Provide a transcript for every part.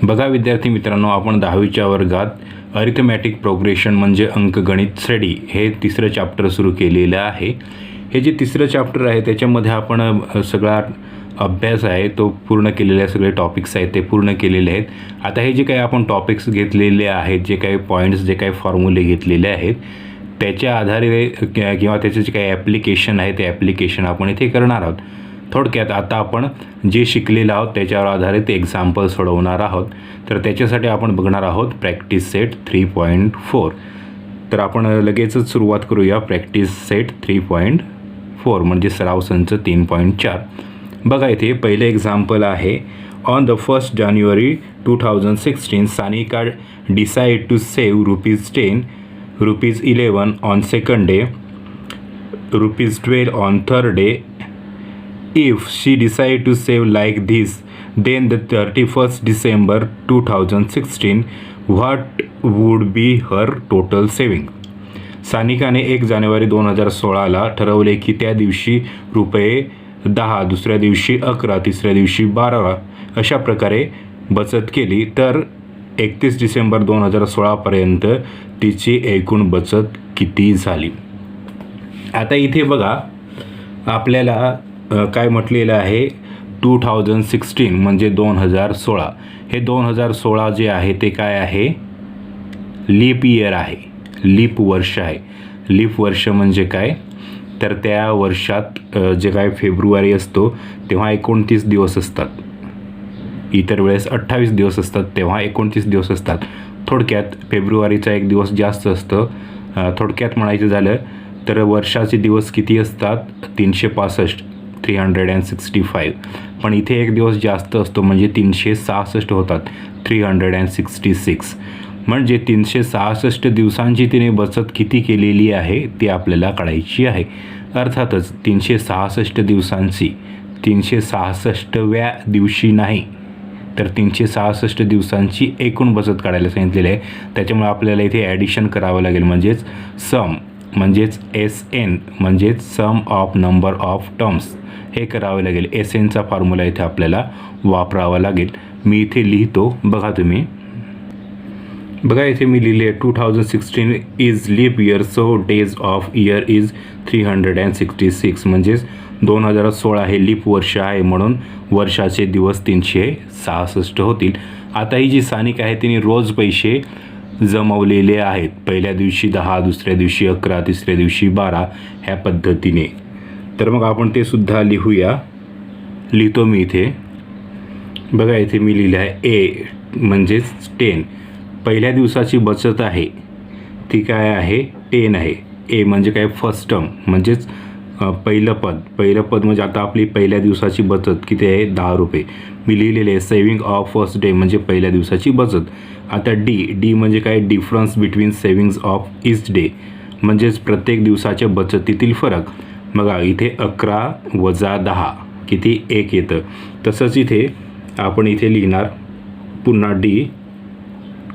बघा विद्यार्थी मित्रांनो, आपण 10वीच्या वर्गात अरिथमॅटिक प्रोग्रेशन म्हणजे अंकगणित श्रेणी हे तिसरं चॅप्टर सुरू केलेलं आहे. हे जे तिसरं चॅप्टर आहे त्याच्यामध्ये आपण सगळा अभ्यास आहे तो पूर्ण केलेला आहे. सगळे टॉपिक्स आहेत ते पूर्ण केलेले आहेत. आता हे जे काही आपण टॉपिक्स घेतलेले आहेत, जे काही पॉईंट्स, जे काही फॉर्म्युले घेतलेले आहेत त्याच्या आधारे किंवा त्याचे जे काही ॲप्लिकेशन आहे ते ॲप्लिकेशन आपण इथे करणार आहोत. थोडक्यात आता आपण जे शिकलेलं आहोत त्याच्यावर आधारित एक्झाम्पल सोडवणार आहोत. तर त्याच्यासाठी आपण बघणार आहोत प्रॅक्टिस सेट 3.4. तर आपण लगेचच सुरुवात करूया. प्रॅक्टिस सेट 3.4 म्हणजे सराव संच 3.4. बघा इथे पहिलं एक्झाम्पल आहे. On the 1st January 2016 Sanika decide to save ₹10, ₹11 on second day, ₹12 on third day. If she decide to save like this, then the 31st December 2016, what would be her total saving? सानिकाने 1 जानेवारी 2016ला ठरवले की त्या दिवशी ₹10, दुसऱ्या दिवशी 11, तिसऱ्या दिवशी 12 अशा प्रकारे बचत केली तर 31 डिसेंबर 2016पर्यंत तिची एकूण बचत किती झाली. आता इथे बघा आपल्याला काय म्हटलेलं आहे 2016 म्हणजे 2016. हे 2016 जे आहे ते काय आहे, लीप इयर आहे, लीप वर्ष आहे. लीप वर्ष म्हणजे काय तर त्या वर्षात जे काय फेब्रुवारी असतो तेव्हा 29 दिवस असतात. इतर वेळेस 28 दिवस असतात, तेव्हा 29 दिवस असतात. थोडक्यात फेब्रुवारीचा एक दिवस जास्त असतं. थोडक्यात म्हणायचं झालं तर वर्षाचे दिवस किती असतात 365. पण इथे एक दिवस जास्त असतो म्हणजे 366 होतात, 366. म्हणजे 366 दिवसांची तिने बचत किती केलेली आहे ती आपल्याला काढायची आहे. अर्थातच 366 दिवसांची 366व्या दिवशी नाही तर 366 दिवसांची एकूण बचत काढायला सांगितलेली आहे. त्याच्यामुळे आपल्याला इथे ॲडिशन करावं लागेल, म्हणजेच सम म्हणजेच SN म्हणजेच sum of number of terms हे करावे लागेल. SNचा फॉर्म्युला इथे आपल्याला वापरावा लागेल. मी इथे लिहितो, बघा तुम्ही. बघा इथे मी लिहिले 2016 is leap year so days of year is 366. म्हणजेच 2016 हे लीप वर्ष आहे म्हणून वर्षाचे दिवस 366 होतील. आता ही जी सानिका आहे तिने रोज पैसे जमवलेले आहेत. पहिल्या दिवशी 10, दुसऱ्या दिवशी 11, तिसऱ्या दिवशी 12 ह्या पद्धतीने. तर मग आपण ते सुद्धा लिहूया. लिहितो मी इथे. बघा इथे मी लिहिलं आहे A म्हणजेच 10. पहिल्या दिवसाची बचत आहे ती काय आहे 10 आहे. A म्हणजे काय फर्स्ट टर्म म्हणजेच पहिलं पद म्हणजे आता आपली पहिल्या दिवसाची बचत किती आहे ₹10 मी लिहिलेले आहे. सेविंग ऑफ फर्स्ट डे म्हणजे पहिल्या दिवसाची बचत. आता डी म्हणजे काय difference between savings of each day म्हणजेच प्रत्येक दिवसाच्या बचतीतील फरक. बघा इथे 11 वजा 10 किती 1 येतं. तसंच इथे आपण इथे लिहिणार पुन्हा डी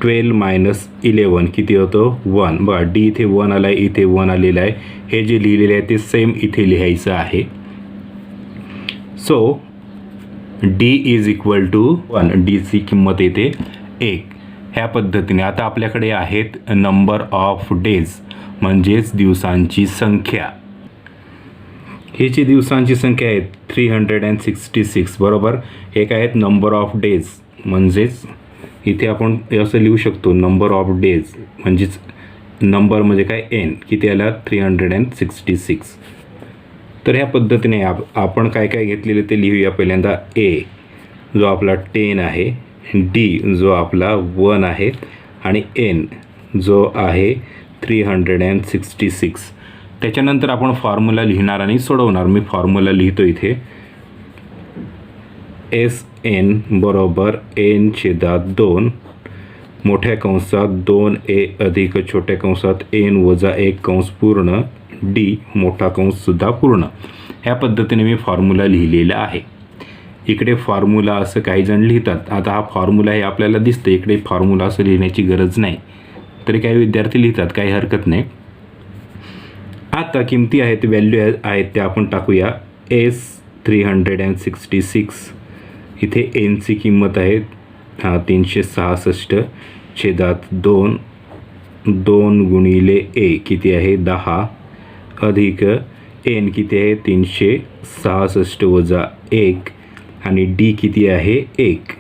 12 मायनस 11 किती होतं 1. बघा डी इथे 1 आला आहे, इथे 1 आलेलं आहे. हे जे लिहिलेलं आहे ते सेम इथे लिहायचं आहे. So D is equal to 1. डीची किंमत येते 1. ह्या पद्धतीने आता आपल्याकडे आहेत नंबर ऑफ डेज म्हणजेच दिवसांची संख्या. ही जी दिवसांची संख्या आहे 366 बरोबर. हे काय आहेत नंबर ऑफ डेज म्हणजेच इथे आपण असं लिहू शकतो नंबर ऑफ डेज म्हणजेच नंबर म्हणजे काय N किती आला 366. तर ह्या पद्धतीने आपण काय काय घेतलेले ते लिहूया. पहिल्यांदा A जो आपला 10 आहे, D जो आपला 1 आहे आणि N जो आहे 366. त्याच्यानंतर आपण फॉर्म्युला लिहिणार आणि सोडवणार. मी फॉर्म्युला लिहितो इथे. SN बरोबर N/2 मोठ्या कंसात 2A अधिक छोट्या कंसात N वजा 1 कंस पूर्ण D मोठा कंससुद्धा पूर्ण. ह्या पद्धतीने मी फॉर्म्युला लिहिलेला आहे. इकडे फॉर्म्युला असं काही जण लिहितात. आता हा फॉर्म्युला हे आपल्याला दिसतं. इकडे फॉर्म्युला असं लिहिण्याची गरज नाही, तरी काही विद्यार्थी लिहितात, काही हरकत नाही. आता किमती आहेत, व्हॅल्यू आहेत त्या आपण टाकूया. S 366 इथे Nची किंमत आहे 366 छेदात 2 2 गुणिले ए किती आहे 10 अधिक एन किती आहे 366 वजा 1 आणि डी किती आहे 1.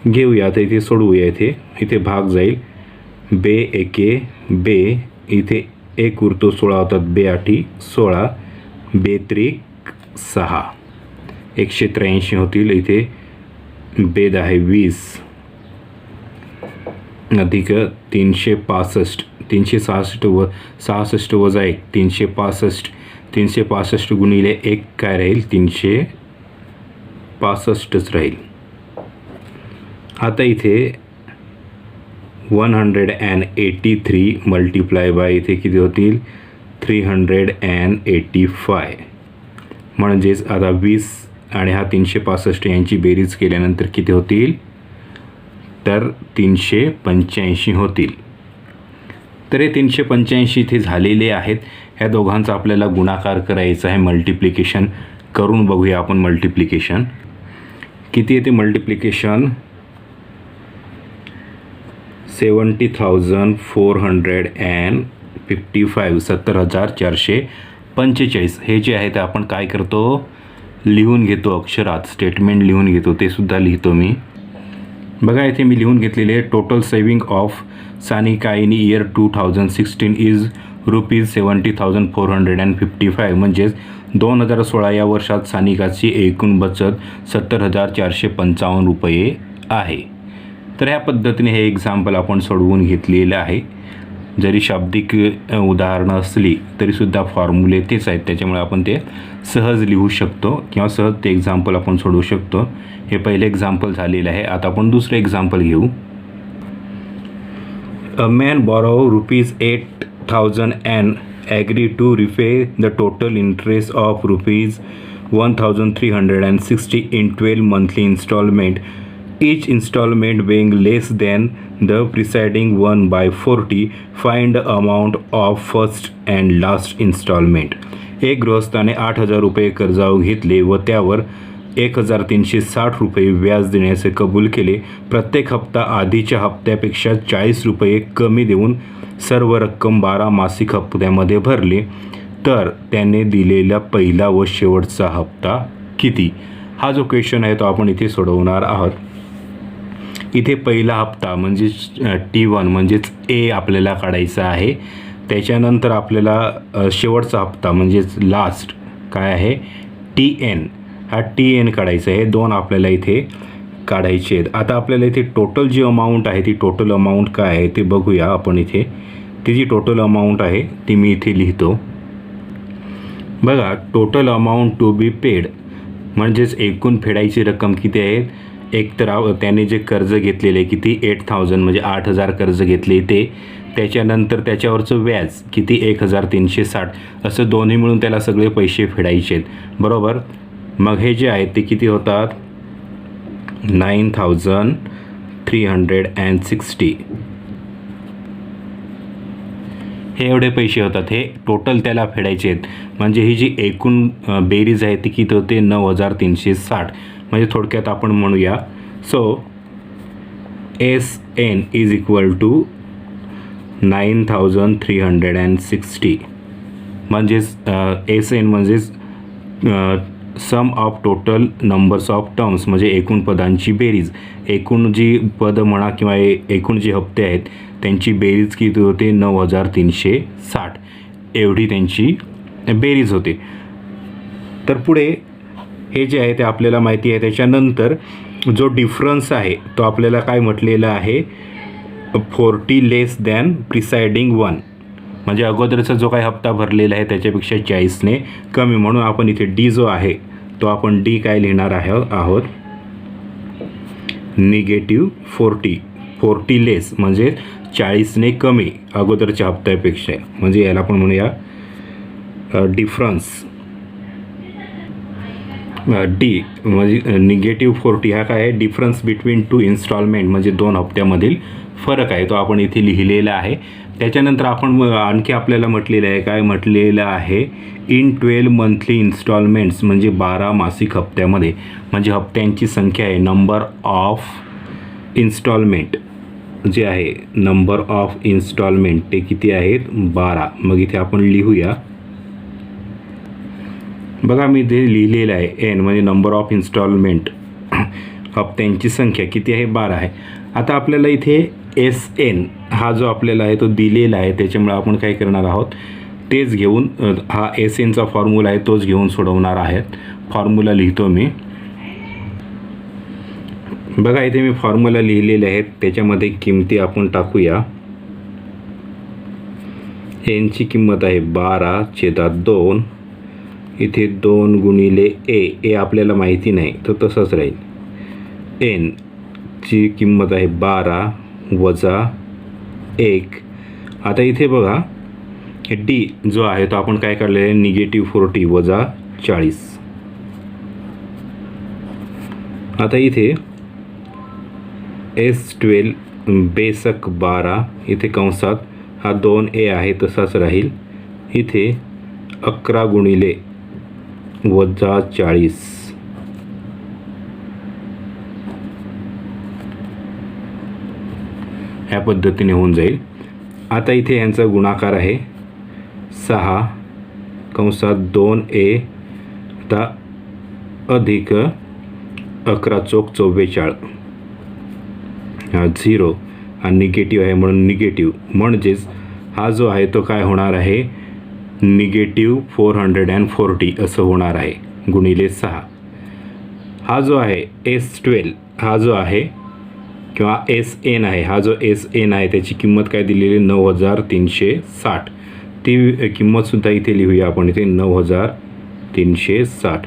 घेऊया आता इथे सोडवूया. इथे भाग जाईल. बे एके बे इथे 1 उरतो 16 होतात. बे आठी 16 बे त्रिक 6 183 होतील. इथे बे 10 20 अधिक 365 366 वजा 1 365 गुणिले 1 काय राहील 365च राहील. आता इथे 183 मल्टिप्लाय बाय इथे किती होतील 385. म्हणजेच आता 20 आणि हा 365 यांची बेरीज केल्यानंतर किती होतील तर 385 होतील. तर हे 385 इथे झालेले आहेत. ह्या दोघांचा आपल्याला गुणाकार करायचा आहे. मल्टिप्लिकेशन करून बघूया आपण. मल्टिप्लिकेशन किती येते मल्टिप्लिकेशन 70,455 70,445. हे जे आहे ते आपण काय करतो लिहून घेतो अक्षरात. स्टेटमेंट लिहून घेतो. ते सुद्धा लिहितो मी. बघा इथे मी लिहून घेतलेले आहे. Total saving of Sanika in year 2016 is ₹70,455. म्हणजेच 2016 या वर्षात सानिकाची एकूण बचत ₹70,455 आहे. तर ह्या पद्धतीने हे एक्झाम्पल आपण सोडवून घेतलेलं आहे. जरी शाब्दिक उदाहरणं असली तरीसुद्धा फॉर्म्युले तेच आहेत. त्याच्यामुळे आपण ते सहज लिहू शकतो किंवा सहज ते एक्झाम्पल आपण सोडवू शकतो. हे पहिले एक्झाम्पल झालेलं आहे. आता आपण दुसरं एक्झाम्पल घेऊ. A man borrow ₹8,000 and agree to repay the total interest of ₹1,360 in 12 monthly installment, each installment being less than the preceding one by 40. Find the amount of first and last installment. एक गृहस्थाने ₹8,000 कर्जावर घेतले व त्यावर ₹1,360 व्याज देण्याचे कबूल केले. प्रत्येक हप्ता आधीच्या हप्त्यापेक्षा ₹40 कमी देऊन सर्व रक्कम 12 मासिक हप्त्यामध्ये भरली. तर त्याने दिलेला पहिला व शेवटचा हप्ता किती? हा जो क्वेश्चन आहे तो आपण इथे सोडवणार आहोत. इथे पहिला हप्ता म्हणजेच T1 म्हणजेच ए आपल्याला काढायचा आहे. त्याच्यानंतर आपल्याला शेवटचा हप्ता म्हणजेच लास्ट काय आहे TN. हा TN काढायचा आहे. 2 आपल्याला इथे काढायचे आहेत. आता आपल्याला इथे टोटल जी अमाऊंट आहे ती टोटल अमाऊंट काय आहे ते बघूया आपण. इथे ती जी टोटल अमाऊंट आहे ती मी इथे लिहितो. बघा total amount to be paid म्हणजेच एकूण फेडायची रक्कम किती आहे. एक तर त्याने जे कर्ज घेतलेले किती 8,000 म्हणजे 8,000 कर्ज घेतले ते. त्याच्यानंतर त्याच्यावरचं व्याज किती 1,360 असं दोन्ही मिळून त्याला सगळे पैसे फेडायचे आहेत बरोबर. मग हे जे आहेत ते किती होतात 9,360. हे एवढे पैसे होतात. हे टोटल त्याला फेडायचे आहेत. म्हणजे ही जी एकूण बेरीज आहे ती किती होते 9,360. म्हणजे थोडक्यात आपण म्हणूया so SN is equal to 9,360. म्हणजेच SN म्हणजेच sum of total numbers of terms म्हणजे एकूण पदांची बेरीज. एकूण जी पद म्हणा किंवा एकूण जे हप्ते आहेत त्यांची बेरीज किती होते 9,360 एवढी त्यांची बेरीज होते. तर पुढे हे जे आहे ते आपल्याला माहिती आहे. त्याच्यानंतर जो डिफरन्स आहे तो आपल्याला काय म्हटलेला आहे 40 लेस दॅन प्रिसाइडिंग वन. म्हणजे अगोदरचा जो काही हप्ता भरलेला आहे त्याच्यापेक्षा 40ने कमी. म्हणून आपण इथे डी जो आहे तो आपण डी काय लिहिणार आहोत -40 लेस म्हणजे 40ने कमी अगोदरच्या हप्त्यापेक्षा. म्हणजे याला आपण म्हणूया डिफरन्स. डी म्हणजे -40 हा काय आहे डिफरन्स बिटवीन 2 इन्स्टॉलमेंट म्हणजे 2 हप्त्यामधील फरक आहे तो आपण इथे लिहिलेला आहे. त्याच्यानंतर आपण आणखी आपल्याला म्हटलेलं आहे, काय म्हटलेलं आहे, इन 12 मंथली इन्स्टॉलमेंट्स म्हणजे 12 मासिक हप्त्यामध्ये, म्हणजे हप्त्यांची संख्या आहे, नंबर ऑफ इन्स्टॉलमेंट जे आहे, नंबर ऑफ इन्स्टॉलमेंट ते किती आहेत, 12. मग इथे आपण लिहूया, बघा मी ते लिहिलेलं आहे, एन म्हणजे नंबर ऑफ इन्स्टॉलमेंट, हप्त्यांची संख्या किती आहे, 12 आहे. आता आपल्याला इथे एस एन हा जो आपल्याला आहे तो दिलेला आहे, त्याच्यामुळे आपण काय करणार आहोत, तेच घेऊन, हा एस एनचा फॉर्म्युला आहे तोच घेऊन सोडवणार आहेत. फॉर्म्युला लिहितो मी, बघा इथे मी फॉर्म्युला लिहिलेले आहेत, त्याच्यामध्ये किमती आपण टाकूया. एनची किंमत आहे 12/2, इथे 2 गुणिले ए आपल्याला माहिती नाही तर तसंच राहील. एन ची किंमत आहे 12 वजा 1. आता इथे बघा डी जो आहे तो आपण काय काढलेला आहे, -40 वजा 40. आता इथे S12 बेसक 12, इथे कंसात हा 2a आहे तसाच राहील. इथे 11 गुणिले वजा 40, ह्या पद्धतीने होऊन जाईल. आता इथे यांचा गुणाकार आहे 6 कंसात 2a आता अधिक 11 चोक 44, हा 0 हा निगेटिव्ह आहे म्हणून निगेटिव्ह, म्हणजेच हा जो आहे तो काय होणार आहे, -440 असं होणार आहे गुणिले 6. हा जो आहे S12 हा जो आहे किंवा एस एन आहे, हा जो एस एन आहे त्याची किंमत काय दिलेली, 9360. ती किंमतसुद्धा इथे लिहूया आपण, इथे 9360.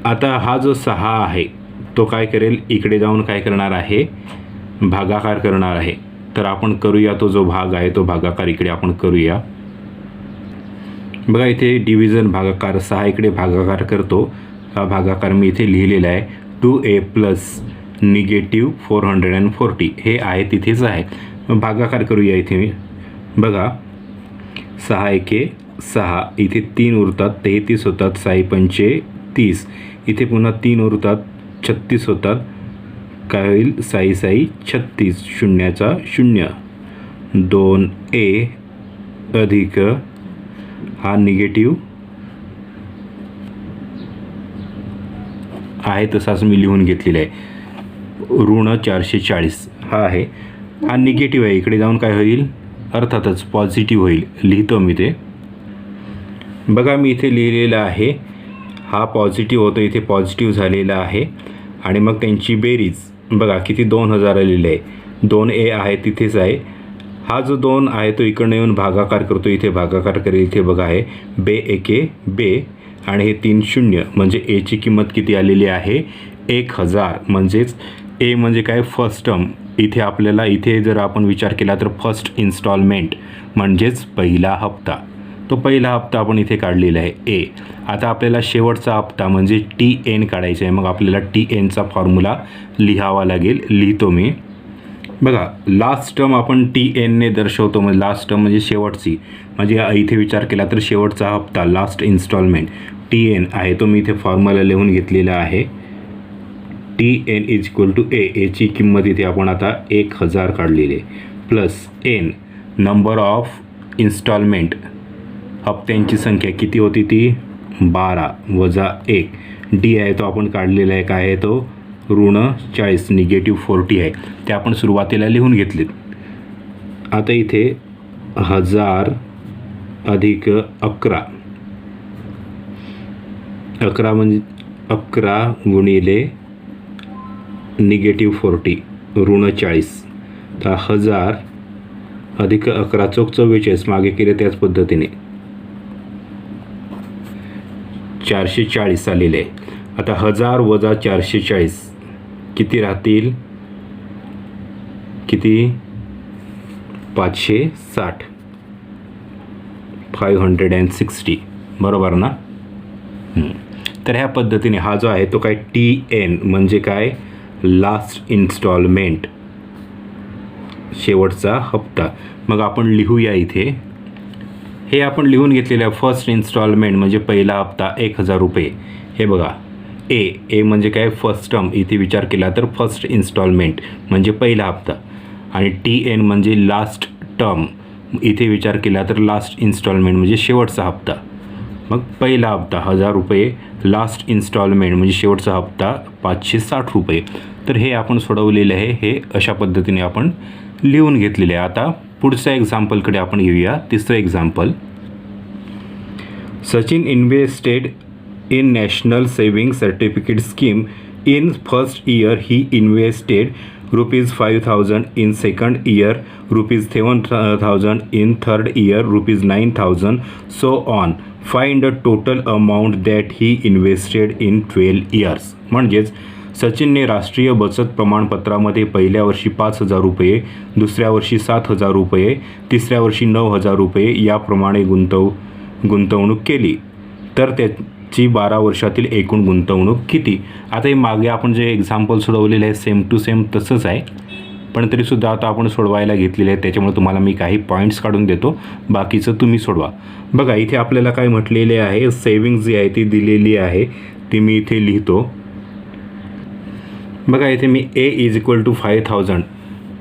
आता हा जो 6 आहे तो काय करेल, इकडे जाऊन काय करणार आहे, भागाकार करणार आहे. तर आपण करूया, तो जो भाग आहे तो भागाकार इकडे आपण करूया. बघा इथे डिव्हिजन भागाकार, 6 इकडे भागाकार करतो, हा भागाकार मी इथे लिहिलेला आहे, 2a प्लस -440 हे आहे तिथेच आहे. मग भागाकार करूया इथे मी, बघा 6 एके 6, इथे 3 उरतात 33 होतात, 6 पंचे 30, इथे पुन्हा 3 उरतात 36 होतात, काय होईल, 6 6 36, शून्याचा 0, 2a अधिक हा निगेटिव्ह आहे तसाच मी लिहून घेतलेला आहे, ऋण 440 हा आहे, हा निगेटिव्ह आहे, इकडे जाऊन काय होईल, अर्थातच पॉझिटिव्ह होईल, लिहितो मी ते. बघा मी इथे लिहिलेलं आहे, हा पॉझिटिव्ह होतो, इथे पॉझिटिव्ह झालेला आहे. आणि मग त्यांची बेरीज बघा किती, 2000 आलेले आहे, 2a आहे तिथेच आहे, हा जो 2 आहे तो इकडनं येऊन भागाकार करतो, इथे भागाकार करेल, इथे बघा आहे बे एके बे आणि हे 3 0 म्हणजे एची किंमत किती आलेली आहे, 1000. म्हणजेच ए म्हणजे काय, फर्स्ट टर्म. इथे आपल्याला, इथे जर आपण विचार केला तर फर्स्ट इन्स्टॉलमेंट म्हणजेच पहिला हप्ता, तो पहिला हप्ता आपण इथे काढलेला आहे ए. आता आपल्याला शेवटचा हप्ता म्हणजे TN काढायचा आहे, मग आपल्याला TNचा फॉर्म्युला लिहावा लागेल, लिहितो मी. बघा लास्ट टर्म आपण TNने दर्शवतो, म्हणजे लास्ट टर्म म्हणजे शेवटची, म्हणजे इथे विचार केला तर शेवटचा हप्ता लास्ट इन्स्टॉलमेंट TN आहे, तो मी इथे फॉर्म्युला लिहून घेतलेला आहे. TN = A, याची किंमत इथे आपण आता 1000 काढलेली आहे, plus N number of installment, हप्त्यांची संख्या किती होती ती, 12 वजा 1. डी आहे तो आपण काढलेला आहे, काय आहे तो, ऋण 40 -40 आहे, ते आपण सुरुवातीला लिहून घेतलेत. आता इथे 1000 अधिक 11, 11 म्हणजे 11 गुणिले -40 ऋण 40, तर 1000 अधिक 11 चौक 44, मागे केले त्याच पद्धतीने 440 आलेले आहे. आता 1000 वजा 440 किती राहतील, किती, 560, 560 बरोबर ना. तर ह्या पद्धतीने हा जो आहे तो काय TN म्हणजे काय, लास्ट इन्स्टॉलमेंट, शेवटचा हप्ता. मग आपण लिहूया इथे, हे आपण लिहून घेतलेलं फर्स्ट इन्स्टॉलमेंट म्हणजे पहिला हप्ता 1000 रुपये. हे बघा, ए म्हणजे काय, फर्स्ट टर्म. इथे विचार केला तर फर्स्ट इन्स्टॉलमेंट म्हणजे पहिला हप्ता, आणि TN म्हणजे लास्ट टर्म. इथे विचार केला तर लास्ट इन्स्टॉलमेंट म्हणजे शेवटचा हप्ता. मग पहिला हप्ता 1000 रुपये, लास्ट इन्स्टॉलमेंट म्हणजे शेवटचा हप्ता 560 रुपये. तर हे आपण सोडवलेलं आहे. हे अशा पद्धतीने आपण लिहून घेतलेले आहे. आता पुढच्या एक्झाम्पलकडे आपण घेऊया. तिसरं example, Sachin invested in national saving certificate scheme. In first year he invested ₹5,000, in second year ₹7,000, in third year ₹9,000, so on. Find the total amount that he invested in 12 years. म्हणजेच सचिनने राष्ट्रीय बचत प्रमाणपत्रामध्ये पहिल्या वर्षी 5,000 रुपये, दुसऱ्या वर्षी 7,000 रुपये, तिसऱ्या वर्षी 9,000 रुपये याप्रमाणे गुंतवणूक केली. तर त्याची 12 वर्षातील एकूण गुंतवणूक किती? आता हे मागे आपण जे एक्झाम्पल सोडवलेलं आहे सेम टू सेम तसंच आहे, पण तरीसुद्धा आता आपण सोडवायला घेतलेलं आहे. त्याच्यामुळे तुम्हाला मी काही पॉईंट्स काढून देतो, बाकीचं तुम्ही सोडवा. बघा, इथे आपल्याला काय म्हटलेले आहे, सेविंग्ज जी आहे ती दिलेली आहे, ती मी इथे लिहितो. बघा, इथे मी A = 5,000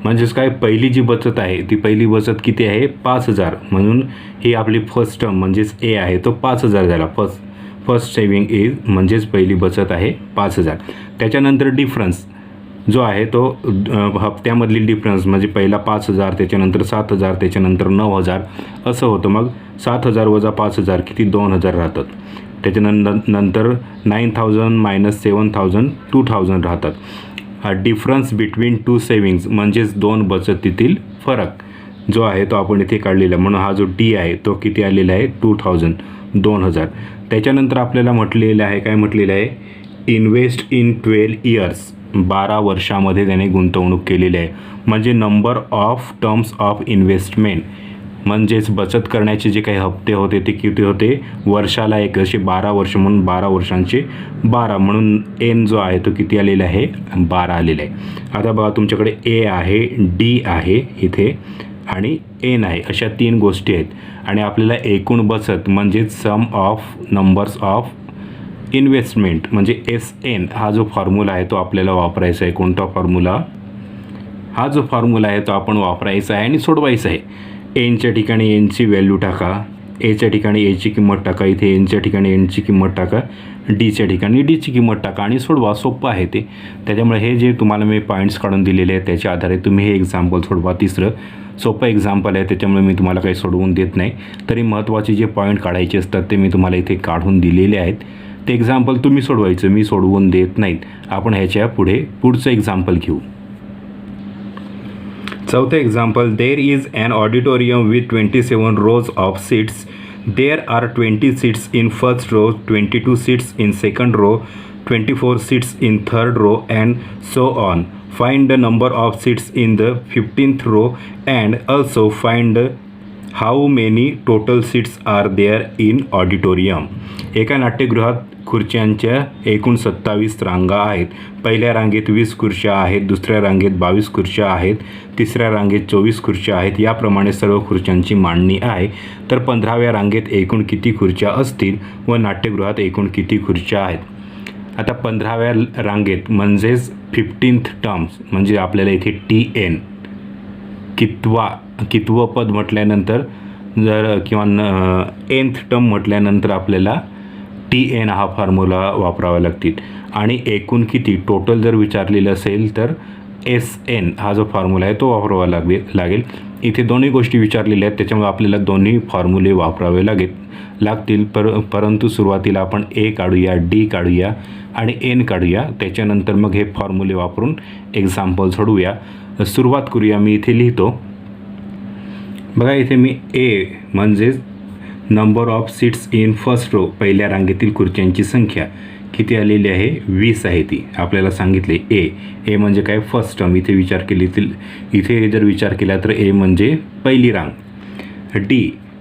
म्हणजेच काय, पहिली जी बचत आहे ती पहिली बचत किती आहे, 5,000. म्हणून ही आपली फर्स्ट टर्म म्हणजेच A आहे, तो 5,000 झाला. फर्स्ट सेविंग इज म्हणजेच पहिली बचत आहे 5,000. त्याच्यानंतर डिफरन्स जो आहे तो हप्त्यामधली डिफरन्स म्हणजे पहिला 5,000, त्याच्यानंतर 7,000, त्याच्यानंतर 9,000 असं होतं. मग 7,000 वजा 5,000 किती, 2,000 राहतात. त्याच्यानंतर 9,000 - 7,000 2,000 राहतात. हा डिफरन्स बिटवीन टू सेविंग्ज म्हणजेच दोन बचतीतील फरक जो आहे तो आपण इथे काढलेला आहे. म्हणून हा जो D आहे तो किती आलेला आहे, 2,000. त्याच्यानंतर आपल्याला म्हटलेलं आहे, काय म्हटलेलं आहे, इन्व्हेस्ट इन 12 इयर्स. 12 वर्षामध्ये त्याने गुंतवणूक केलेली आहे. म्हणजे number of terms of investment म्हणजेच बचत करण्याचे जे काही हप्ते होते ते किती होते, वर्षाला एक, असे 12 वर्ष म्हणून 12 वर्षांचे 12, म्हणून N जो आहे तो किती आलेला आहे, 12 आलेला आहे. आता बघा, तुमच्याकडे A आहे, D आहे इथे आणि N आहे, अशा 3 गोष्टी आहेत. आणि आपल्याला एकूण बचत म्हणजेच sum of numbers of investment म्हणजे SN हा जो फॉर्म्युला आहे तो आपल्याला वापरायचा आहे. कोणता फॉर्म्युला? हा जो फॉर्म्युला आहे तो आपण वापरायचा आहे आणि सोडवायचा आहे. Nच्या ठिकाणी Nची व्हॅल्यू टाका, Aच्या ठिकाणी Aची किंमत टाका, इथे Nच्या ठिकाणी Nची किंमत टाका, Dच्या ठिकाणी Dची किंमत टाका आणि सोडवा. सोपं आहे ते. त्याच्यामुळे हे जे तुम्हाला मी पॉईंट्स काढून दिलेले आहेत त्याच्या आधारे तुम्ही हे एक्झाम्पल सोडवा. तिसरं सोपं एक्झाम्पल आहे, त्याच्यामुळे मी तुम्हाला काही सोडवून देत नाही. तरी महत्त्वाचे जे पॉईंट काढायचे असतात ते मी तुम्हाला इथे काढून दिलेले आहेत. ते एक्झाम्पल तुम्ही सोडवायचं, मी सोडवून देत नाहीत. आपण ह्याच्या पुढचं एक्झाम्पल घेऊ. चौथं example, there is an auditorium with 27 rows of seats. There are 20 seats in first row, 22 seats in second row, 24 seats in third row and so on. Find the number of seats in the 15th row and also find how many total seats are there in auditorium. एका नाट्यगृहात खुर्च्यांच्या एकूण 27 रांगा आहेत. पहिल्या रांगेत 20 खुर्च्या आहेत, दुसऱ्या रांगेत 22 खुर्च्या आहेत, तिसऱ्या रांगेत 24 खुर्च्या आहेत. याप्रमाणे सर्व खुर्च्यांची मांडणी आहे. तर 15व्या रांगेत एकूण किती खुर्च्या असतील व नाट्यगृहात एकूण किती खुर्च्या आहेत? आता 15व्या रांगेत म्हणजेच 15th टर्म्स म्हणजे आपल्याला इथे TN कितवं पद म्हटल्यानंतर जर किंवा nth टर्म म्हटल्यानंतर आपल्याला TN हा फॉर्म्युला वापरावा लागतील. आणि एकूण किती टोटल जर विचारलेलं असेल तर SN हा जो फॉर्म्युला आहे तो वापरावा लागेल. इथे दोन्ही गोष्टी विचारलेल्या आहेत, त्याच्यामुळे आपल्याला दोन्ही फॉर्म्युले वापरावे लागतील. परंतु सुरुवातीला आपण A काढूया, D काढूया आणि N काढूया. त्याच्यानंतर मग हे फॉर्म्युले वापरून एक्झाम्पल सोडवूया. सुरुवात करूया. मी इथे लिहितो. बघा, इथे मी A म्हणजेच number of seats in first row, पहिल्या रांगेतील खुर्च्यांची संख्या किती आलेली आहे, 20 आहे. ती आपल्याला सांगितले. ए म्हणजे काय, फर्स्ट टर्म. इथे विचार केली इथे जर विचार केला तर A म्हणजे पहिली रांग. D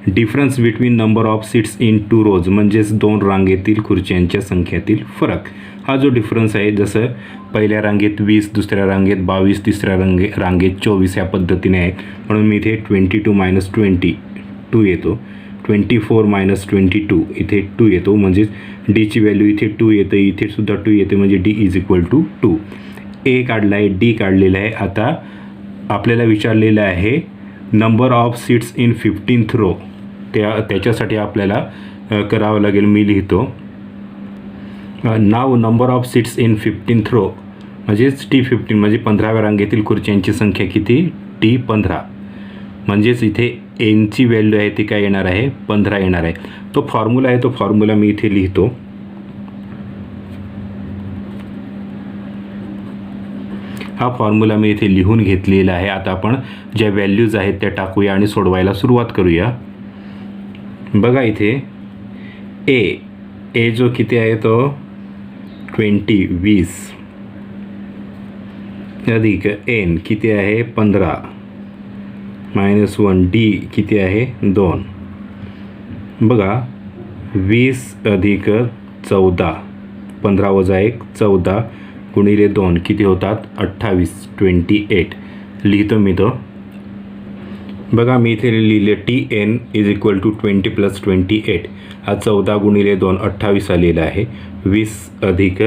difference between number of seats in 2 rows म्हणजेच 2 रांगेतील खुर्च्यांच्या संख्येतील फरक. हा जो डिफरन्स आहे, जसं पहिल्या रांगेत 20, दुसऱ्या रांगेत 22, तिसऱ्या रांगेत 24 या पद्धतीने आहेत. म्हणून मी इथे 22 - 22 येतो. 24 - 22 इथे 2 येतो. म्हणजेच डीची व्हॅल्यू इथे 2 येतं, इथे सुद्धा 2 येते. म्हणजे d is equal to 2. A काढला आहे, डी काढलेला आहे. आता आपल्याला विचारलेलं आहे number of seats in 15th row. त्याच्यासाठी आपल्याला करावं लागेल. मी लिहितो नाव number of seats in 15th row म्हणजेच T15 म्हणजे 15व्या रांगेतील खुर्च्यांची संख्या किती? T15. म्हणजेच इथे एनची व्हॅल्यू आहे ती काय येणार आहे? 15 येणार आहे. तो फॉर्म्युला आहे, तो फॉर्म्युला मी इथे लिहितो. हा फॉर्म्युला मी इथे लिहून घेतलेला आहे. आता आपण ज्या व्हॅल्यूज आहेत त्या टाकूया आणि सोडवायला सुरुवात करूया. बघा इथे ए जो किती आहे तो 20 अधिक एन किती आहे? 15 -1 डी किती आहे? 2. बघा 20 अधिक 14 15 वजा 1 14 गुणिले 2 किती होतात? 28 28 लिहितो मी तो. बघा मी इथे लिहिले TN इज इक्वल टू 20 + 28. हा 14 गुणिले 2 28 आलेला आहे. 20 अधिक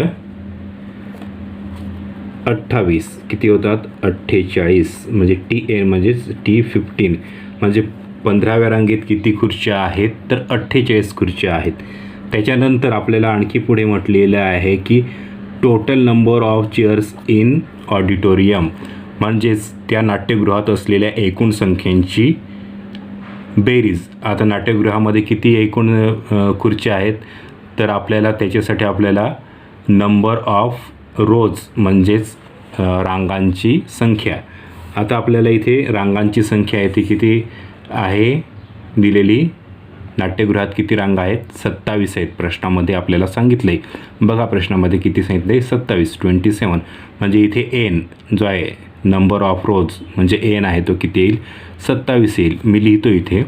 28 किती होतात? 48. म्हणजे TN म्हणजेच T15 म्हणजे 15व्या रांगेत किती खुर्च्या आहेत? तर 48 खुर्च्या आहेत. त्याच्यानंतर आपल्याला आणखी पुढे म्हटलेलं आहे की total number of chairs in auditorium म्हणजेच त्या नाट्यगृहात असलेल्या एकूण संख्येची बेरीज. आता नाट्यगृहामध्ये किती एकूण खुर्च्या आहेत? तर त्याच्यासाठी आपल्याला नंबर ऑफ रोज म्हणजेच रांगांची संख्या. आता आपल्याला इथे रांगांची संख्या आहे ती किती आहे दिलेली? नाट्यगृहात किती रांगा आहेत? 27 आहेत. प्रश्नामध्ये आपल्याला सांगितलं आहे. बघा प्रश्नामध्ये किती सांगितलं आहे? 27 27. म्हणजे इथे एन जो आहे नंबर ऑफ रोज म्हणजे एन आहे तो किती येईल? 27 येईल. मी लिहितो इथे.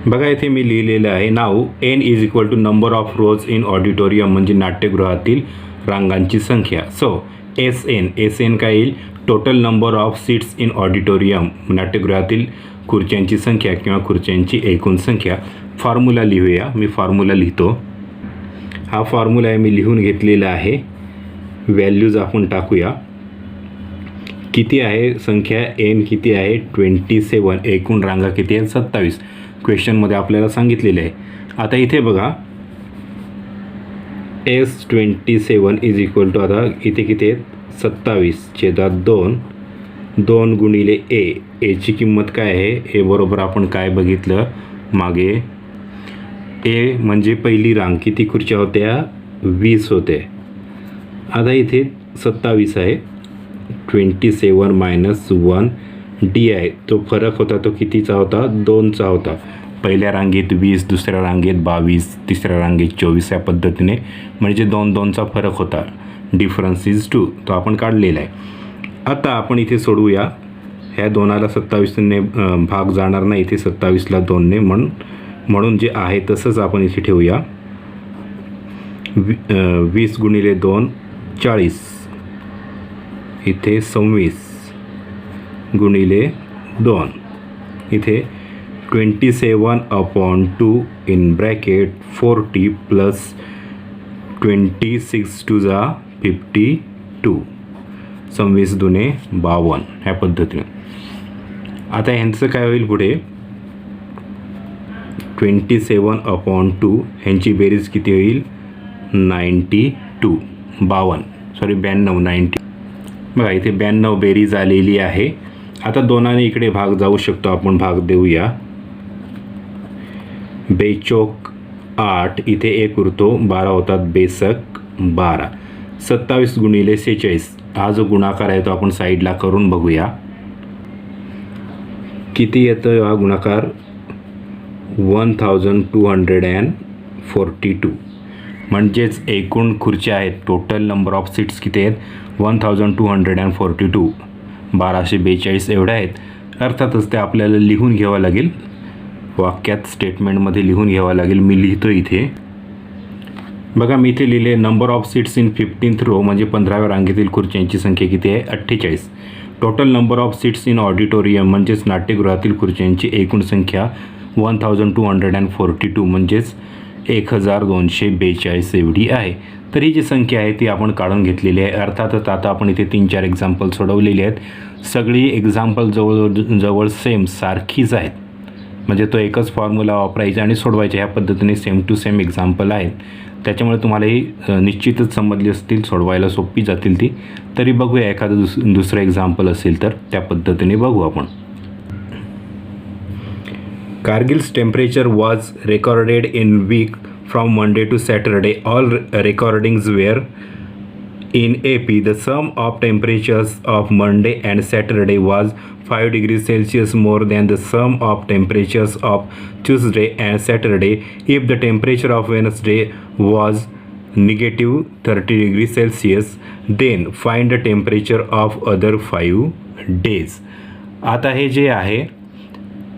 बघा इथे मी लिहिलेलं आहे नाव n is equal to number of rows in auditorium म्हणजे नाट्यगृहातील रांगांची संख्या. सो एस एन काय येईल? Total number of seats in auditorium नाट्यगृहातील खुर्च्यांची संख्या किंवा खुर्च्यांची एकूण संख्या. फॉर्म्युला लिहूया. मी फॉर्म्युला लिहितो. हा फॉर्म्युला आहे मी लिहून घेतलेला आहे. व्हॅल्यूज आपण टाकूया. किती आहे संख्या? एन किती आहे? 27. एकूण रांगा किती आहेत? 27. क्वेश्चनमध्ये आपल्याला सांगितलेले आहे. आता इथे बघा S27 इज इक्वल टू आता इथे किती आहेत? 27/2 2 गुणिले एची किंमत काय आहे? ए बरोबर आपण काय बघितलं मागे? ए म्हणजे पहिली रांग किती खुर्च्या होत्या? 20 होते. आता इथे 27 आहे. 27 - 1 डी आहे. तो फरक होता तो कितीचा होता? 2चा होता. पहिल्या रांगेत 20, दुसऱ्या रांगेत 22, तिसऱ्या रांगेत 24 या पद्धतीने म्हणजे 2चा फरक होता. Difference is 2. तो आपण काढलेला आहे. आता आपण इथे सोडवूया. ह्या 2ला 27ने भाग जाणार नाही. इथे 27ला 2ने म्हणून जे आहे तसंच आपण इथे ठेवूया. 20 गुणिले 2 40. इथे 26 गुणिले 2. इथे 27/2 इन ब्रॅकेट 40 प्लस 26 2 52. 26 2 52 ह्या पद्धतीने. आता ह्यांचं काय होईल पुढे? 27/2 ह्यांची बेरीज किती होईल? 92 90. बघा इथे 92 बेरीज आलेली आहे. आता 2ने इकडे भाग जाऊ शकतो. आपण भाग देऊया. बेचोक 8 इथे 1 उरतो 12 होतात. बेसक 12. 27 गुणिले 46 हा जो गुणाकार आहे तो आपण साईडला करून बघूया. किती येतो हा गुणाकार? 1242. म्हणजेच एकूण खुर्च्या आहेत. टोटल नंबर ऑफ सीट्स किती आहेत? 1242. 1242 एवढ्या आहेत. अर्थातच ते आपल्याला लिहून घ्यावं लागेल. वाक्यात स्टेटमेंटमध्ये लिहून घ्यावं लागेल. मी लिहितो इथे बघा मी इथे लिहिले number of seats in 15th row म्हणजे 15व्या रांगेतील खुर्च्यांची संख्या किती आहे 48. Total number of seats in auditorium म्हणजेच नाट्यगृहातील खुर्च्यांची एकूण संख्या 1242 म्हणजेच 1242 एवढी आहे. तर ही जी संख्या आहे ती आपण काढून घेतलेली आहे. अर्थातच आता आपण इथे 3-4 एक्झाम्पल सोडवलेली आहेत. सगळी एक्झाम्पल जवळ सेम सारखीच आहेत, म्हणजे तो एकच फॉर्म्युला वापरायचा आणि सोडवायचा. ह्या पद्धतीने सेम टू सेम एक्झाम्पल आहेत. त्याच्यामुळे तुम्हाला ही निश्चितच समजली असतील, सोडवायला सोपी जातील ती. तरी बघूया एखादं दुसरं एक्झाम्पल असेल तर त्या पद्धतीने बघू आपण. Kargil's temperature was recorded in week from Monday to Saturday. All recordings were in AP. The sum of temperatures of Monday and Saturday was 5 degrees Celsius more than the sum of temperatures of Tuesday and Saturday. If the temperature of Wednesday was negative 30 degrees Celsius, then find the temperature of other 5 days. आता हे जे आहे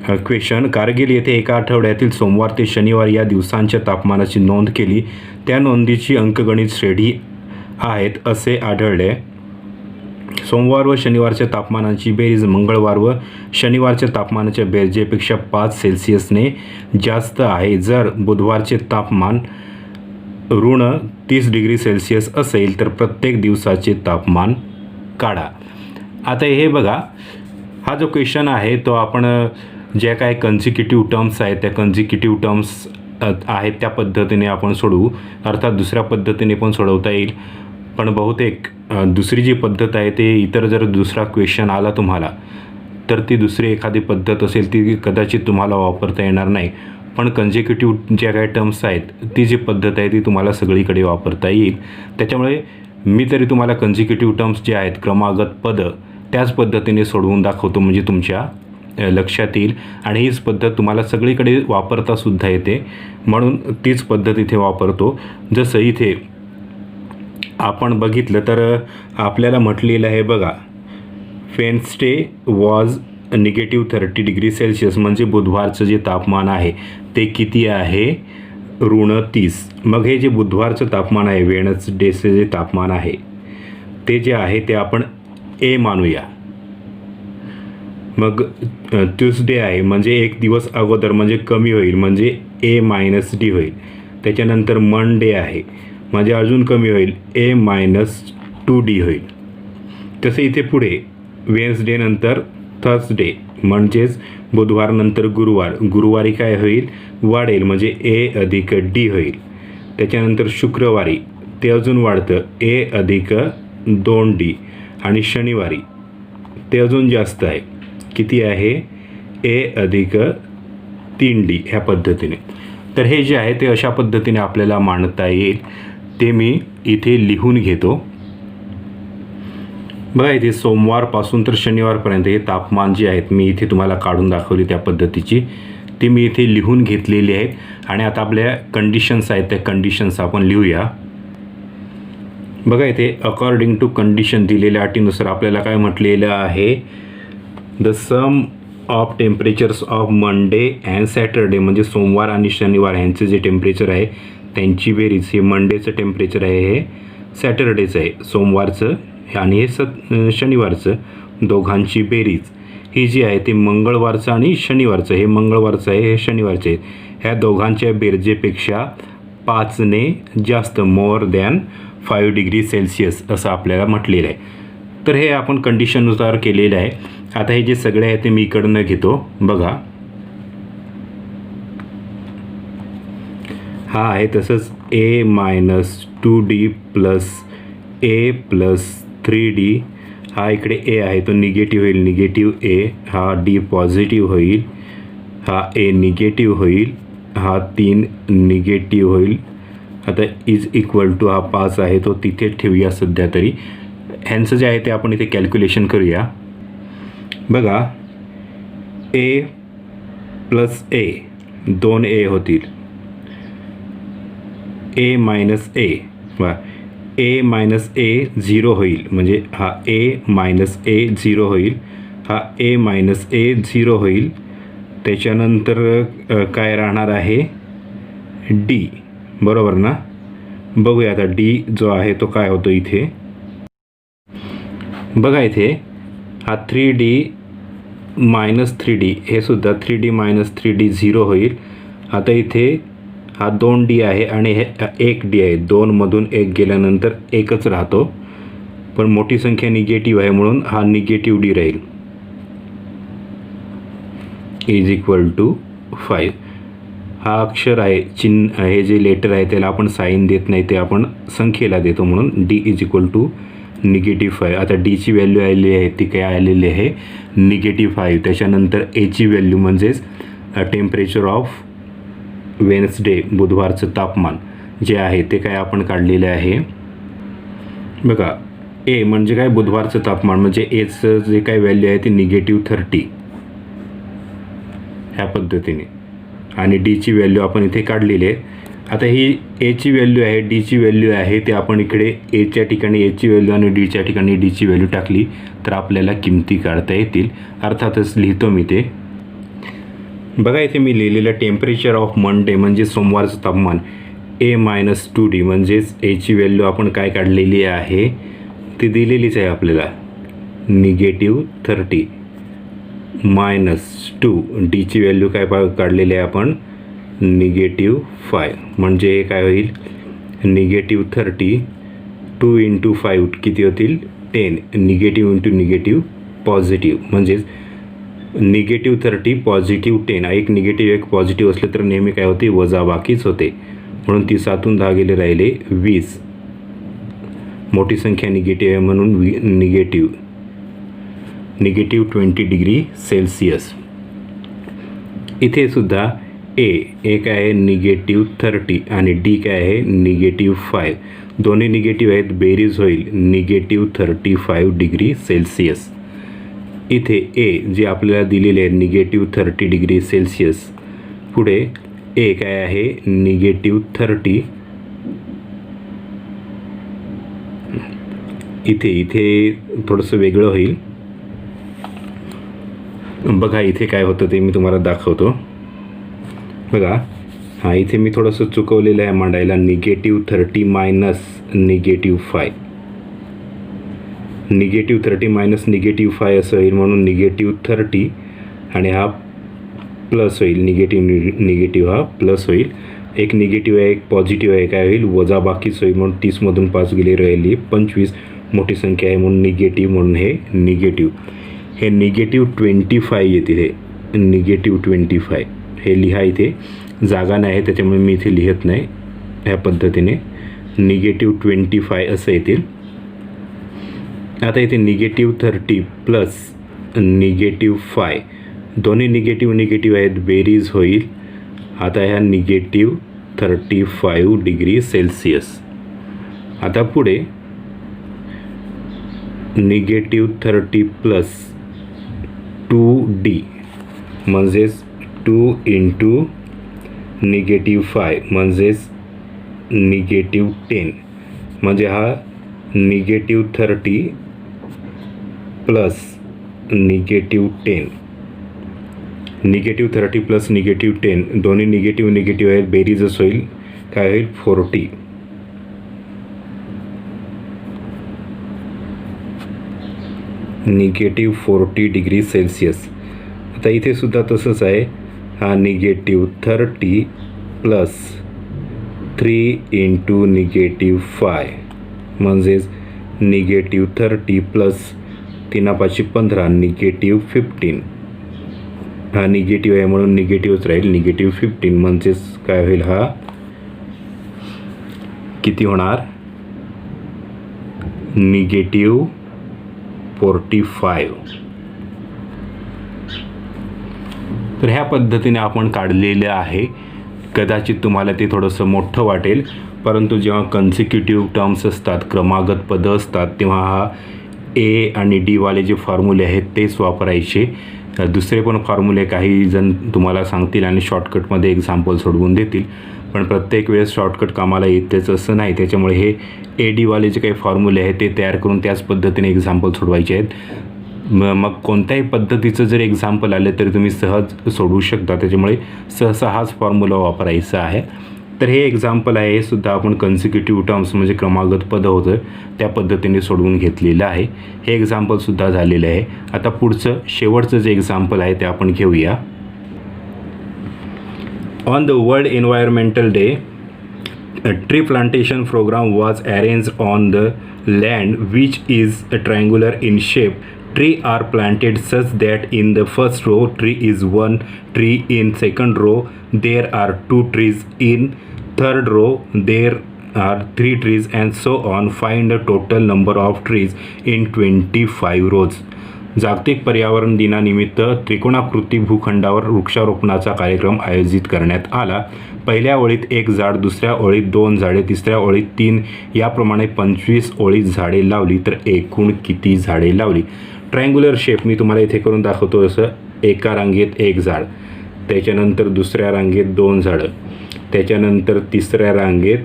question, Kargil येथे एका आठवड्यातील सोमवार ते शनिवार या दिवसांच्या तापमानाची नोंद केली. त्या नोंदीची अंकगणित श्रेणी आहेत असे आढळले. सोमवार व शनिवारच्या तापमानाची बेरीज मंगळवार व शनिवारच्या तापमानाच्या बेरजेपेक्षा 5 सेल्सिअसने जास्त आहे. जर बुधवारचे तापमान ऋण 30 डिग्री सेल्सिअस असेल तर प्रत्येक दिवसाचे तापमान काढा. आता हे बघा, हा जो क्वेश्चन आहे तो आपण ज्या काय कन्झिक्युटिव्ह टर्म्स आहेत त्या कन्झिक्युटिव्ह टर्म्स आहेत त्या पद्धतीने आपण सोडवू. अर्थात दुसऱ्या पद्धतीने पण सोडवता येईल, पण बहुतेक दुसरी जी पद्धत आहे ते इतर जर दुसरा क्वेश्चन आला तुम्हाला तर ती दुसरी एखादी पद्धत असेल ती कदाचित तुम्हाला वापरता येणार नाही. पण कन्झिक्युटिव्ह ज्या काही टर्म्स आहेत ती जी पद्धत आहे ती तुम्हाला सगळीकडे वापरता येईल. त्याच्यामुळे मी तरी तुम्हाला कन्झिक्युटिव्ह टर्म्स जे आहेत क्रमागत पद त्याच पद्धतीने सोडवून दाखवतो, म्हणजे तुमच्या लक्षात येईल. आणि हीच पद्धत तुम्हाला सगळीकडे वापरतासुद्धा येते, म्हणून तीच पद्धत इथे वापरतो. जसं इथे आपण बघितलं तर आपल्याला म्हटलेलं आहे बघा, वेडनेसडे वॉज -30 डिग्री सेल्सिअस म्हणजे बुधवारचं जे तापमान आहे ते किती आहे ऋण 30. मग हे जे बुधवारचं तापमान आहे वेडनेसडेचं जे तापमान आहे ते जे आहे ते आपण ए मानूया. मग ट्यूसडे आहे म्हणजे एक दिवस अगोदर म्हणजे कमी होईल म्हणजे A-D होईल. त्याच्यानंतर मंडे आहे म्हणजे अजून कमी होईल A-2D होईल. तसे इथे पुढे वेन्सडे नंतर थर्सडे म्हणजेच बुधवार नंतर गुरुवारी काय होईल वाढेल म्हणजे A+D होईल. त्याच्यानंतर शुक्रवारी ते अजून वाढतं A+2D आणि शनिवारी ते अजून जास्त आहे, किती आहे A+3D ह्या पद्धतीने. तर हे जे आहे ते अशा पद्धतीने आपल्याला मांडता येईल. ते मी इथे लिहून घेतो. बघा इथे सोमवारपासून तर शनिवारपर्यंत हे तापमान जे आहेत मी इथे तुम्हाला काढून दाखवली त्या पद्धतीची ती मी इथे लिहून घेतलेली आहेत. आणि आता आपल्या कंडिशन्स आहेत त्या कंडिशन्स आपण लिहूया. बघा इथे अकॉर्डिंग टू कंडिशन दिलेल्या अटीनुसार आपल्याला काय म्हटलेलं आहे, the sum of temperatures of Monday and Saturday म्हणजे सोमवार आणि शनिवार ह्यांचं जे टेम्परेचर आहे त्यांची बेरीज, हे मंडेचं टेम्परेचर आहे हे सॅटरडेचं आहे सोमवारचं आणि हे शनिवारचं, दोघांची बेरीज ही जी आहे ती मंगळवारचं आणि शनिवारचं, हे मंगळवारचं आहे हे शनिवारचं आहे, ह्या दोघांच्या बेरजेपेक्षा 5ने जास्त मोर दॅन 5 डिग्री सेल्सिअस असं आपल्याला म्हटलेलं आहे. तर हे आपण कंडिशननुसार केलेलं आहे. आता हे जे सगळे आहे ते मी इकडनं घेतो. बघा हा आहे तसंच A-2D प्लस A+3D, हा इकडे ए आहे तो निगेटिव्ह होईल, निगेटिव्ह ए, हा डी पॉझिटिव्ह होईल, हा ए निगेटिव्ह होईल, हा 3 निगेटिव्ह होईल. आता इज इक्वल टू हा 5 आहे तो तिथे ठेवूया सध्या तरी. ह्यांचं जे आहे ते आपण इथे कॅल्क्युलेशन करूया. बघा A+A 2 A होतील, A-A वा A-A 0 होईल म्हणजे हा A-A 0 होईल, हा A-A 0 होईल. त्याच्यानंतर काय राहणार आहे D, बरोबर ना. बघूया आता डी जो आहे तो काय होतो इथे. बघा इथे हा 3D मायनस 3D हे सुद्धा 3D मायनस 3D 0 होईल. आता इथे हा 2D आहे आणि हे 1D आहे. 2मधून 1 गेल्यानंतर एकच राहतो, पण मोठी संख्या निगेटिव्ह आहे म्हणून हा निगेटिव्ह D राहील. Is equal to 5. हा अक्षर आहे, चिन्ह, हे जे लेटर आहे त्याला आपण साईन देत नाही, ते आपण संख्येला देतो, म्हणून D इज इक्वल टू -5. आता डीची व्हॅल्यू आलेली आहे ती काय आलेली आहे -5. त्याच्यानंतर एची व्हॅल्यू म्हणजेच टेम्परेचर ऑफ वेन्सडे, बुधवारचं तापमान जे आहे ते काय आपण काढलेले आहे. बघा ए म्हणजे काय बुधवारचं तापमान, म्हणजे एचं जे काय व्हॅल्यू आहे ती -30 ह्या पद्धतीने, आणि डीची व्हॅल्यू आपण इथे काढलेली आहे. आता ही एची व्हॅल्यू आहे, डीची व्हॅल्यू आहे, ते आपण इकडे एच्या ठिकाणी एची व्हॅल्यू आणि डीच्या ठिकाणी डीची व्हॅल्यू टाकली तर आपल्याला किमती काढता येतील. अर्थातच लिहितो मी ते. बघा इथे मी लिहिलेलं टेम्परेचर ऑफ मंडे म्हणजे सोमवारचं तापमान A-2D, म्हणजेच एची व्हॅल्यू आपण काय काढलेली आहे ती दिलेलीच आहे आपल्याला -30 -2. डीची व्हॅल्यू काय काढलेली आहे आपण -5. म्हणजे हे काय होईल -30 2 × 5 किती होतील 10. निगेटिव्ह इंटू निगेटिव्ह पॉझिटिव्ह, म्हणजेच -30 +10. एक निगेटिव्ह एक पॉझिटिव्ह असले तर नेहमी काय होते वजाबाकीच होते, म्हणून 30 10 गेले राहिले 20. मोठी संख्या निगेटिव्ह आहे म्हणून -20 डिग्री सेल्सिअस. इथे सुद्धा ए काय आहे -30 आणि डी काय आहे -5. दोन्ही निगेटिव्ह आहेत, बेरीज होईल -35 डिग्री सेल्सिअस. इथे ए जे आपल्याला दिलेले आहे -30 डिग्री सेल्सिअस, पुढे ए काय आहे -30. इथे थोडंसं वेगळं होईल. बघा इथे काय होतं ते मी तुम्हाला दाखवतो. बघा हां इथे मी थोडंसं चुकवलेलं आहे मांडायला, -30 -5 -30 -5 असं होईल, म्हणून -30 आणि हा प्लस होईल, निगेटिव्ह हा प्लस होईल. एक निगेटिव्ह आहे एक पॉझिटिव्ह आहे, काय होईल वजाबाकीच होईल, म्हणून 30मधून 5 गेले राहिली 25. मोठी संख्या आहे म्हणून निगेटिव्ह, म्हणून हे निगेटिव्ह. हे -25 येते, हे -25 हे लिहा. इथे जागा नाही आहे त्याच्यामुळे मी इथे लिहित नाही. ह्या पद्धतीने -25 असं येतील. आता इथे -30 प्लस -5 दोन्ही निगेटिव्ह आहेत, बेरीज होईल. आता ह्या -35 डिग्री सेल्सिअस. आता पुढे -30 प्लस 2D म्हणजेच 2 × -5 म्हणजेच -10. म्हणजे हा -30 प्लस -10 -30 प्लस -10 दोन्ही निगेटिव्ह आहेत, बेरीजच होईल, काय होईल 40. -40 डिग्री सेल्सिअस. आता इथे सुद्धा तसंच आहे. हा -30 प्लस 3 × -5 म्हणजेच -30 प्लस 3 5 15 -15. हा निगेटिव्ह आहे म्हणून निगेटिव्हच राहील, -15 म्हणजेच काय होईल हा किती होणार -45. तर ह्या पद्धतीने आपण काढलेलं आहे. कदाचित तुम्हाला ते थोडंसं मोठं वाटेल, परंतु जेव्हा कन्सिक्युटिव्ह टर्म्स असतात, क्रमागत पदं असतात, तेव्हा हा ए आणि डीवाले जे फॉर्म्युले आहेत तेच वापरायचे. दुसरे पण फॉर्म्युले काही जण तुम्हाला सांगतील आणि शॉर्टकटमध्ये एक्झाम्पल सोडवून देतील, पण प्रत्येक वेळेस शॉर्टकट कामाला येतेच असं नाही. त्याच्यामुळे हे ए डीवाले जे काही फॉर्म्युले आहेत ते तयार करून त्याच पद्धतीने एक्झाम्पल सोडवायचे आहेत. मग कोणत्याही पद्धतीचं जर एक्झाम्पल आलं तरी तुम्ही सहज सोडवू शकता. त्याच्यामुळे सहसा हाच फॉर्म्युला वापरायचा आहे. तर हे एक्झाम्पल आहे, हे सुद्धा आपण कन्सिक्युटिव्ह टर्म्स म्हणजे क्रमागत पद होतं त्या पद्धतीने सोडवून घेतलेलं आहे. हे एक्झाम्पलसुद्धा झालेलं आहे. आता पुढचं शेवटचं जे एक्झाम्पल आहे ते आपण घेऊया. On the world environmental day, a tree plantation program was arranged on the land which is triangular in shape. Trees are planted such that in the first row tree is one tree, in second row there are two trees, in third row there are three trees, and so on. Find the total number of trees in 25 rows. जागतिक पर्यावरण दिनानिमित्त त्रिकोणाकृती भूखंडावर वृक्षारोपणाचा कार्यक्रम आयोजित करण्यात आला. पहिल्या ओळीत एक झाड, दुसऱ्या ओळीत 2 झाडे, तिसऱ्या ओळीत 3, याप्रमाणे 25 ओळीत झाडे लावली. तर एकूण किती झाडे लावली? ट्रायंग्युलर शेप मी तुम्हाला इथे करून दाखवतो. असं एका रांगेत एक झाड, त्याच्यानंतर दुसऱ्या रांगेत 2 झाडं, त्याच्यानंतर तिसऱ्या रांगेत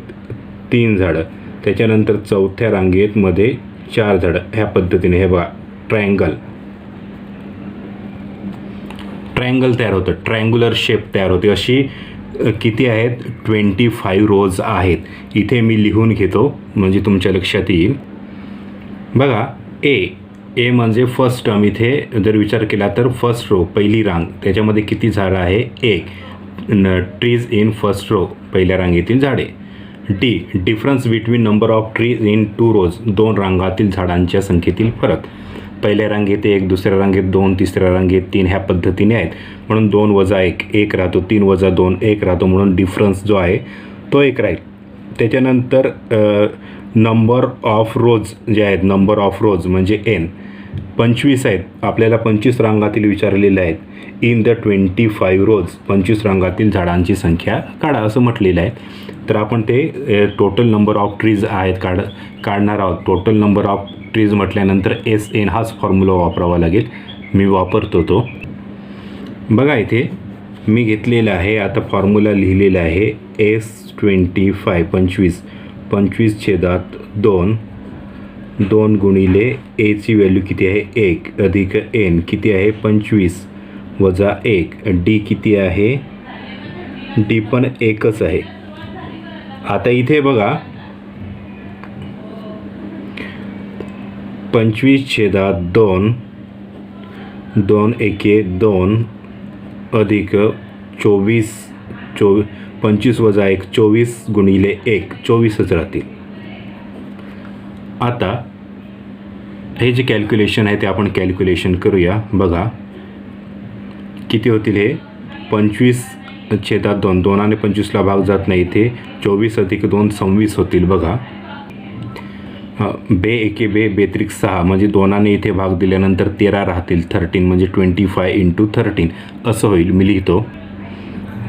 3 झाडं, त्याच्यानंतर चौथ्या रांगेत मध्ये 4 झाडं. ह्या पद्धतीने हे बघा ट्रायंगल तयार होतं, ट्रायंग्युलर शेप तयार होते. अशी किती आहेत? 25 रोज आहेत. इथे मी लिहून घेतो म्हणजे तुमच्या लक्षात येईल. बघा ए म्हणजे फर्स्ट टर्म. इथे जर विचार केला तर फर्स्ट रो पहिली रांग, त्याच्यामध्ये किती झाडं आहे? 1. ट्रीज इन फर्स्ट रो, पहिल्या रांगेतील झाडे. D difference between number of trees in 2 रोज, 2 रांगातील झाडांच्या संख्येतील फरक. पहिल्या रांगेत 1, दुसऱ्या रांगेत 2, तिसऱ्या रांगेत 3, ह्या पद्धतीने आहेत. म्हणून 2 वजा 1 1 राहतो, 3 वजा 2 1 राहतो, म्हणून डिफरन्स जो आहे तो 1 राहील. त्याच्यानंतर नंबर ऑफ रोज जे आहेत, नंबर ऑफ रोज म्हणजे n 25 आहेत. आपल्याला 25 रांगातील विचारलेले आहेत. इन द 25 रोज 25 रांगातील झाडांची संख्या काढा असं म्हटलेलं आहे. तर आपण ते टोटल नंबर ऑफ ट्रीज आहेत काढणार आहोत. टोटल नंबर ऑफ ट्रीज म्हटल्यानंतर SN हाच फॉर्म्युला वापरावा लागेल. मी वापरतो तो. बघा इथे मी घेतलेला आहे, आता फॉर्म्युला लिहिलेला आहे. S25 25/2 2 गुणिले एची व्हॅल्यू किती आहे? 1 अधिक n किती आहे? 25 वजा 1. डी किती आहे? डी पण 1च आहे. आता इथे बघा 25/2 2 एके 2 अधिक 24 25 वजा 1 24 गुणिले 1 24च राहतील. आता हे जे कॅल्क्युलेशन आहे ते आपण कॅल्क्युलेशन करूया. बघा किती होतील हे? 25/2 2 आणि 25ला भाग जात नाही. इथे 24 अधिक 2 26 होतील. बघा बे एके बे 6 म्हणजे 2 आणि इथे भाग दिल्यानंतर 13 राहतील. 13 म्हणजे 25 × 13 असं होईल. मी लिहितो.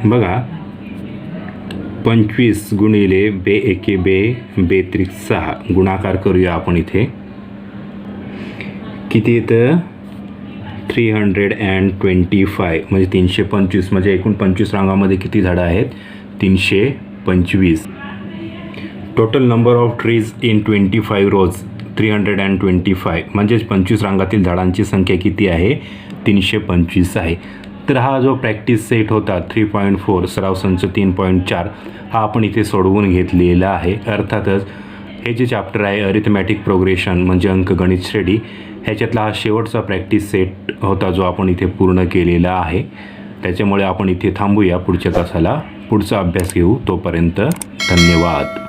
बघा 25 गुणिले बे एके बे 6 गुणाकार करूया आपण. इथे किती येतं? 325 म्हणजे 325 म्हणजे एकूण 25 रांगामध्ये किती झाडं आहेत? 325. Total number of trees in 25 रोज 325 म्हणजेच 25 रांगातील झाडांची संख्या किती आहे? 325 आहे. तर हा जो प्रॅक्टिस सेट होता 3.4 सराव संच 3.4 हा आपण इथे सोडवून घेतलेला आहे. अर्थातच हे जे चॅप्टर आहे अरिथमॅटिक प्रोग्रेशन म्हणजे अंकगणित श्रेणी, ह्याच्यातला हा शेवटचा प्रॅक्टिस सेट होता जो आपण इथे पूर्ण केलेला आहे. त्याच्यामुळे आपण इथे थांबूया. पुढच्या तासाला पुढचा अभ्यास घेऊ. तोपर्यंत धन्यवाद.